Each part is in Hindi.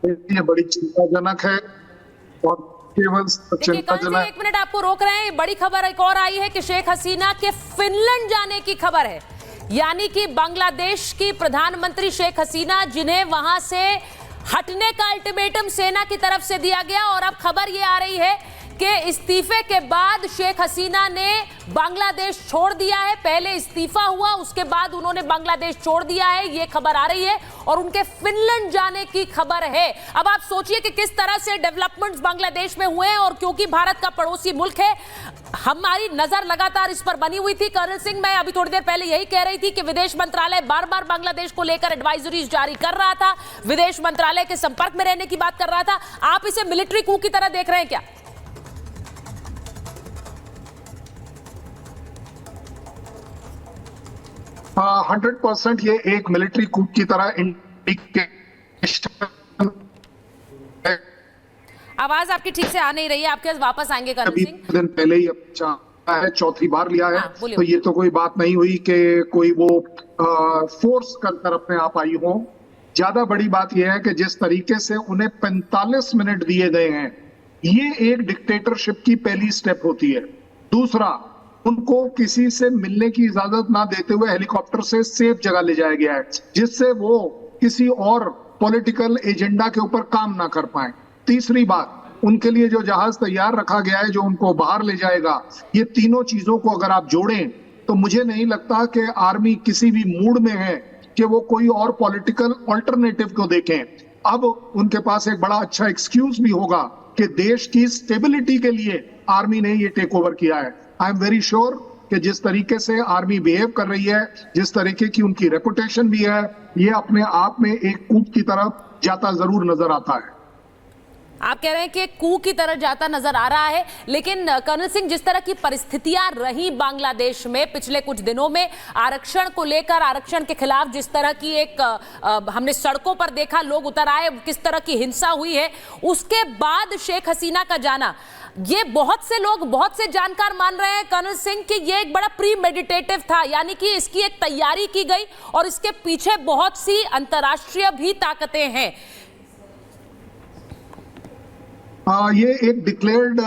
ये बड़ी चिंताजनक है और केवल देखिए करण सिंह, एक मिनट आपको रोक रहे हैं। बड़ी खबर एक और आई है कि शेख हसीना के फिनलैंड जाने की खबर है, यानी कि बांग्लादेश की प्रधानमंत्री शेख हसीना, जिन्हें वहां से हटने का अल्टीमेटम सेना की तरफ से दिया गया, और अब खबर ये आ रही है कि इस्तीफे के बाद शेख हसीना ने बांग्लादेश छोड़ दिया है। पहले इस्तीफा हुआ, उसके बाद उन्होंने बांग्लादेश छोड़ दिया है, ये खबर आ रही है, और उनके फिनलैंड जाने की खबर है। अब आप सोचिए कि किस तरह से डेवलपमेंट्स बांग्लादेश में हुए हैं, और क्योंकि भारत का पड़ोसी मुल्क है, हमारी नजर लगातार इस पर बनी हुई थी। कर्नल सिंह, मैं अभी थोड़ी देर पहले यही कह रही थी कि विदेश मंत्रालय बार बार बांग्लादेश को लेकर एडवाइजरीज जारी कर रहा था, विदेश मंत्रालय के संपर्क में रहने की बात कर रहा था। आप इसे मिलिट्री कू की तरह देख रहे हैं क्या? 100% ये एक मिलिट्री कूप की तरह इंडिकेशन है। आवाज आपकी ठीक से आ नहीं रही है, आपके पास वापस आएंगे कर्नल अभी सिंह। दिन पहले ही है, चौथी बार लिया है। बोलिए। तो ये तो कोई बात नहीं हुई कि कोई वो फोर्स कर अपने आप आई हो। ज्यादा बड़ी बात यह है कि जिस तरीके से उन्हें 45 मिनट दिए गए हैं, ये एक डिक्टेटरशिप की पहली स्टेप होती है। दूसरा, उनको किसी से मिलने की इजाजत ना देते हुए हेलीकॉप्टर से सेफ जगह ले जाया गया है, जिससे वो किसी और पॉलिटिकल एजेंडा के ऊपर काम ना कर पाए। तीसरी बात, उनके लिए जो जहाज तैयार रखा गया है जो उनको बाहर ले जाएगा, ये तीनों चीजों को अगर आप जोड़ें तो मुझे नहीं लगता कि आर्मी किसी भी मूड में है कि वो कोई और पॉलिटिकल ऑल्टरनेटिव को देखें। अब उनके पास एक बड़ा अच्छा एक्सक्यूज भी होगा कि देश की स्टेबिलिटी के लिए आर्मी ने ये टेक ओवर किया है। आई एम वेरी श्योर कि जिस तरीके से आर्मी बिहेव कर रही है, जिस तरीके की उनकी रेपुटेशन भी है, ये अपने आप में एक कूप की तरफ जाता जरूर नजर आता है। आप कह रहे हैं कि कू की तरह जाता नजर आ रहा है, लेकिन कर्नल सिंह, जिस तरह की परिस्थितियां रही बांग्लादेश में पिछले कुछ दिनों में, आरक्षण को लेकर, आरक्षण के खिलाफ जिस तरह की एक हमने सड़कों पर देखा, लोग उतर आए, किस तरह की हिंसा हुई है, उसके बाद शेख हसीना का जाना, ये बहुत से लोग, बहुत से जानकार मान रहे हैं कर्नल सिंह कि ये एक बड़ा प्री मेडिटेटिव था, यानी कि इसकी एक तैयारी की गई और इसके पीछे बहुत सी अंतर्राष्ट्रीय भी ताकतें हैं। ये एक डिक्लेयर्ड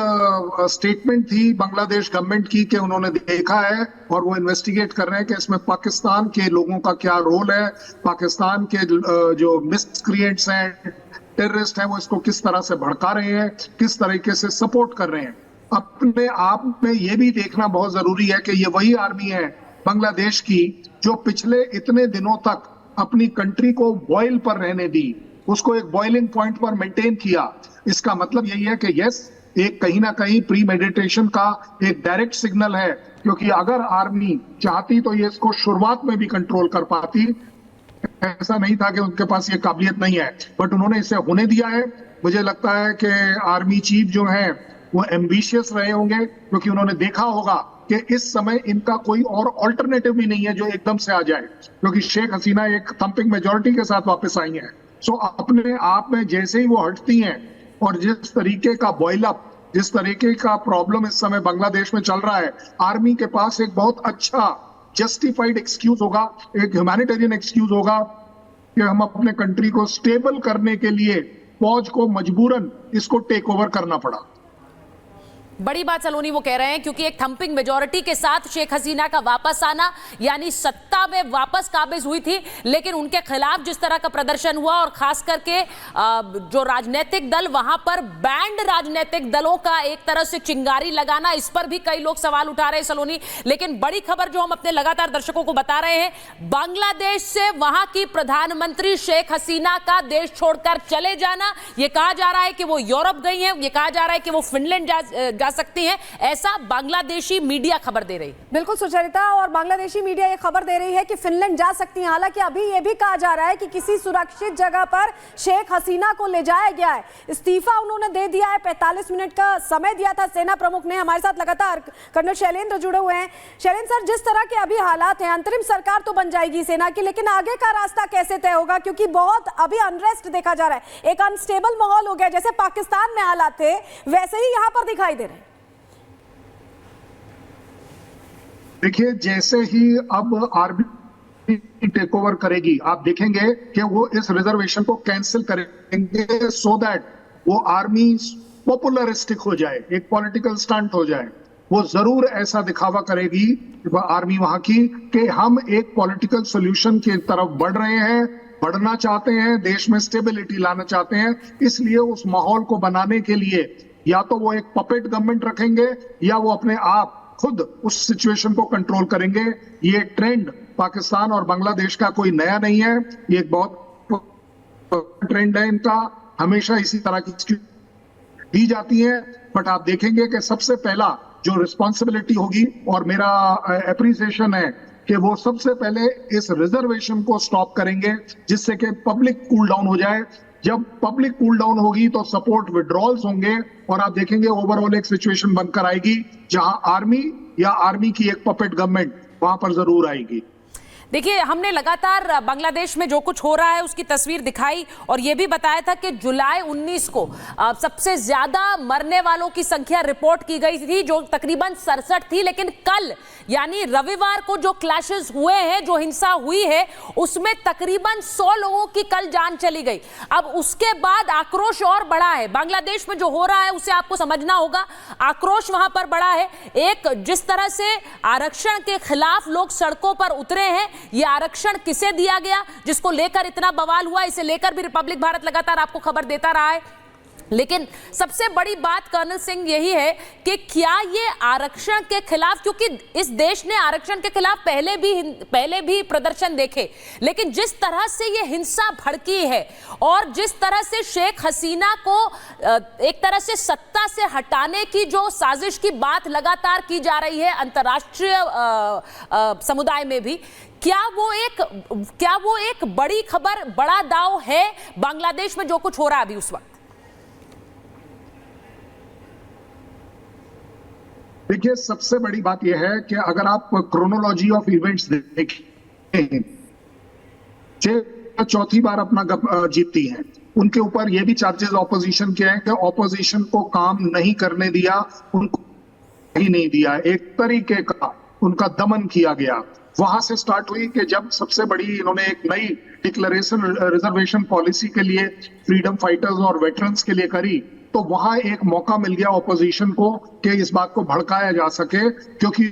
स्टेटमेंट थी बांग्लादेश गवर्नमेंट की कि उन्होंने देखा है और वो इन्वेस्टिगेट कर रहे हैं कि इसमें पाकिस्तान के लोगों का क्या रोल है, पाकिस्तान के जो मिसक्रिएंट्स हैं, टेररिस्ट हैं, वो इसको किस तरह से भड़का रहे हैं, किस तरीके से सपोर्ट कर रहे हैं। अपने आप में ये भी देखना बहुत जरूरी है कि ये वही आर्मी है बांग्लादेश की जो पिछले इतने दिनों तक अपनी कंट्री को बॉयल पर रहने दी, उसको एक बॉइलिंग पॉइंट पर मेंटेन किया। इसका मतलब यही है कि यस, एक कहीं ना कहीं प्री मेडिटेशन का एक डायरेक्ट सिग्नल है, क्योंकि अगर आर्मी चाहती तो ये इसको शुरुआत में भी कंट्रोल कर पाती। ऐसा नहीं था कि उनके पास ये काबिलियत नहीं है, बट उन्होंने इसे होने दिया है। मुझे लगता है कि आर्मी चीफ जो है वो एम्बिशियस रहे होंगे, क्योंकि उन्होंने देखा होगा कि इस समय इनका कोई और ऑल्टरनेटिव भी नहीं है जो एकदम से आ जाए, क्योंकि शेख हसीना एक थंपिंग मेजोरिटी के साथ वापस आई है। सो अपने आप में जैसे ही वो हटती हैं और जिस तरीके का बॉयल अप, जिस तरीके का प्रॉब्लम इस समय बांग्लादेश में चल रहा है, आर्मी के पास एक बहुत अच्छा जस्टिफाइड एक्सक्यूज होगा, एक ह्यूमैनिटेरियन एक्सक्यूज होगा कि हम अपने कंट्री को स्टेबल करने के लिए फौज को मजबूरन इसको टेक ओवर करना पड़ा। बड़ी बात सलोनी वो कह रहे हैं, क्योंकि एक थंपिंग मेजॉरिटी के साथ शेख हसीना का वापस आना, यानी सत्ता में वापस काबिज हुई थी, लेकिन उनके खिलाफ जिस तरह का प्रदर्शन हुआ, और खास करके जो राजनीतिक दल, वहां पर बैंड राजनीतिक दलों का एक तरह से चिंगारी लगाना, इस पर भी कई लोग सवाल उठा रहे हैं सलोनी। लेकिन बड़ी खबर जो हम अपने लगातार दर्शकों को बता रहे हैं, बांग्लादेश से वहां की प्रधानमंत्री शेख हसीना का देश छोड़कर चले जाना, यह कहा जा रहा है कि वो यूरोप गई है, यह कहा जा रहा है कि वो फिनलैंड जा सकती हैं, ऐसा बांग्लादेशी मीडिया खबर दे रही है। बिल्कुल सुचरिता, और बांग्लादेशी मीडिया ये खबर दे रही है कि फिनलैंड जा सकती हैं। हालांकि अभी ये भी कहा जा रहा है कि किसी सुरक्षित जगह पर शेख हसीना को ले जाया गया है। इस्तीफा उन्होंने दे दिया है, 45 मिनट का समय दिया था सेना प्रमुख ने। हमारे साथ लगातार कर्नल शैलेंद्र जुड़े हुए हैं। शैलेंद्र सर, जिस तरह के अभी हालात हैं, अंतरिम सरकार तो बन जाएगी सेना की, लेकिन आगे का रास्ता कैसे तय होगा? क्योंकि बहुत अभी अनरेस्ट देखा जा रहा है, एक अनस्टेबल माहौल हो गया। जैसे पाकिस्तान में हालात थे वैसे ही यहाँ पर दिखाई दे रहे हैं। देखिए, जैसे ही अब आर्मी टेक ओवर करेगी, आप देखेंगे कि वो इस रिजर्वेशन को कैंसिल करेंगे सो दैट वो आर्मी पॉपुलरिस्टिक हो जाए, एक पॉलिटिकल स्टंट हो जाए। वो जरूर ऐसा दिखावा करेगी आर्मी वहां की कि हम एक पॉलिटिकल सॉल्यूशन की तरफ बढ़ रहे हैं, बढ़ना चाहते हैं, देश में स्टेबिलिटी लाना चाहते हैं। इसलिए उस माहौल को बनाने के लिए या तो वो एक पपेट गवर्नमेंट रखेंगे या वो अपने आप खुद उस सिचुएशन को कंट्रोल करेंगे। ये ट्रेंड पाकिस्तान और बांग्लादेश का कोई नया नहीं है, ये एक बहुत ट्रेंड है इनका, हमेशा इसी तरह की दी जाती है। बट आप देखेंगे कि सबसे पहला जो रिस्पॉन्सिबिलिटी होगी, और मेरा एप्रिसिएशन है कि वो सबसे पहले इस रिजर्वेशन को स्टॉप करेंगे, जिससे कि पब्लिक कूल डाउन हो जाए। जब पब्लिक कूल डाउन होगी तो सपोर्ट विड्रॉल्स होंगे और आप देखेंगे ओवरऑल एक सिचुएशन बनकर आएगी जहां आर्मी या आर्मी की एक पपेट गवर्नमेंट वहां पर जरूर आएगी। देखिए, हमने लगातार बांग्लादेश में जो कुछ हो रहा है उसकी तस्वीर दिखाई और यह भी बताया था कि जुलाई 19 को सबसे ज्यादा मरने वालों की संख्या रिपोर्ट की गई थी, जो तकरीबन 67 थी। लेकिन कल यानी रविवार को जो क्लैशेस हुए हैं, जो हिंसा हुई है, उसमें तकरीबन 100 लोगों की कल जान चली गई। अब उसके बाद आक्रोश और बढ़ा है। बांग्लादेश में जो हो रहा है उसे आपको समझना होगा। आक्रोश वहां पर बढ़ा है। एक, जिस तरह से आरक्षण के खिलाफ लोग सड़कों पर उतरे हैं, ये आरक्षण किसे दिया गया, जिसको लेकर इतना बवाल हुआ, इसे लेकर भी रिपब्लिक भारत लगातार आपको खबर देता रहा है। लेकिन सबसे बड़ी बात कर्नल सिंह यही है कि क्या ये आरक्षण के खिलाफ, क्योंकि इस देश ने आरक्षण के खिलाफ पहले भी प्रदर्शन देखे, लेकिन जिस तरह से ये हिंसा भड़की है और जिस तरह से शेख हसीना को एक तरह से सत्ता से हटाने की जो साजिश की बात लगातार की जा रही है अंतर्राष्ट्रीय समुदाय में भी, क्या वो एक बड़ी खबर, बड़ा दांव है बांग्लादेश में जो कुछ हो रहा है अभी उस वक्त? देखिए, सबसे बड़ी बात यह है कि अगर आप क्रोनोलॉजी ऑफ इवेंट्स देखें, चौथी बार अपना जीतती हैं, उनके ऊपर यह भी चार्जेस ऑपोजिशन के हैं कि ऑपोजिशन को काम नहीं करने दिया, उनको ही नहीं दिया, एक तरीके का उनका दमन किया गया। वहां से स्टार्ट हुई कि जब सबसे बड़ी इन्होंने एक नई डिक्लेरेशन रिजर्वेशन पॉलिसी के लिए फ्रीडम फाइटर्स और वेटरन्स के लिए करी, तो वहां एक मौका मिल गया ऑपोजिशन को कि इस बात को भड़काया जा सके, क्योंकि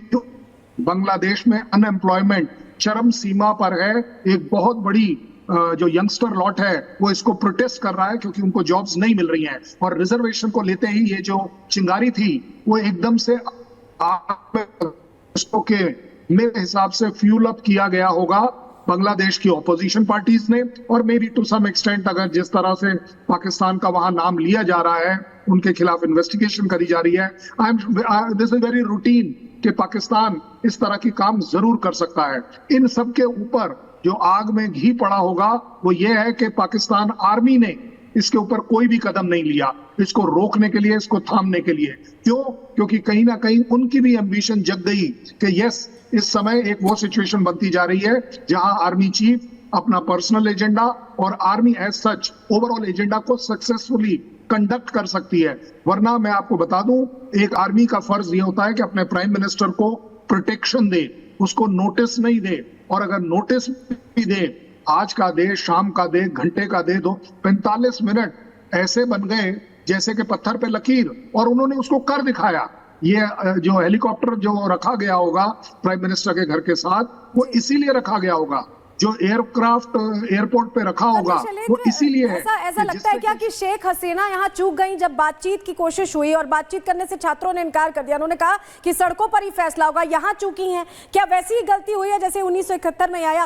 बांग्लादेश में अनएम्प्लॉयमेंट चरम सीमा पर है। एक बहुत बड़ी जो यंगस्टर लॉट है वो इसको प्रोटेस्ट कर रहा है क्योंकि उनको जॉब्स नहीं मिल रही हैं, और रिजर्वेशन को लेते ही ये जो चिंगारी थी वो एकदम से इसको के मेरे हिसाब से फ्यूल अप किया गया होगा बांग्लादेश की ऑपोजिशन पार्टीज ने, और maybe to some extent अगर जिस तरह से पाकिस्तान का वहां नाम लिया जा रहा है, उनके खिलाफ इन्वेस्टिगेशन करी जा रही है। दिस इज वेरी रूटीन कि पाकिस्तान इस तरह की काम जरूर कर सकता है। इन सब के ऊपर जो आग में घी पड़ा होगा वो ये है कि पाकिस्तान आर्मी ने इसके ऊपर कोई भी कदम नहीं लिया इसको रोकने के लिए, इसको थामने के लिए। क्यों? क्योंकि कहीं ना कहीं उनकी भी एम्बिशन जग गई कि यस, इस समय एक वो सिचुएशन बनती जा रही है जहां आर्मी चीफ अपना पर्सनल एजेंडा और army as such overall agenda को सक्सेसफुली कंडक्ट कर सकती है। वरना मैं आपको बता दूं, एक आर्मी का फर्ज ये होता है कि अपने प्राइम मिनिस्टर को प्रोटेक्शन दे, उसको नोटिस नहीं दे, और अगर नोटिस भी दे, आज का दे, शाम का दे, घंटे का दे, 45 मिनट ऐसे बन गए जैसे कि पत्थर पे लकीर, और उन्होंने उसको कर दिखाया। ये जो हेलीकॉप्टर जो रखा गया होगा प्राइम मिनिस्टर के घर के साथ, वो इसीलिए रखा गया होगा, जो एयरक्राफ्ट एयरपोर्ट पे रखा होगा वो इसीलिए है। ऐसा लगता है क्या कि शेख हसीना यहाँ चूक गई? जब बातचीत की कोशिश हुई और बातचीत करने से छात्रों ने इनकार कर दिया, उन्होंने कहा कि सड़कों पर ही फैसला होगा, यहाँ चूकी हैं। क्या वैसी ही गलती हुई है जैसे 1971 में या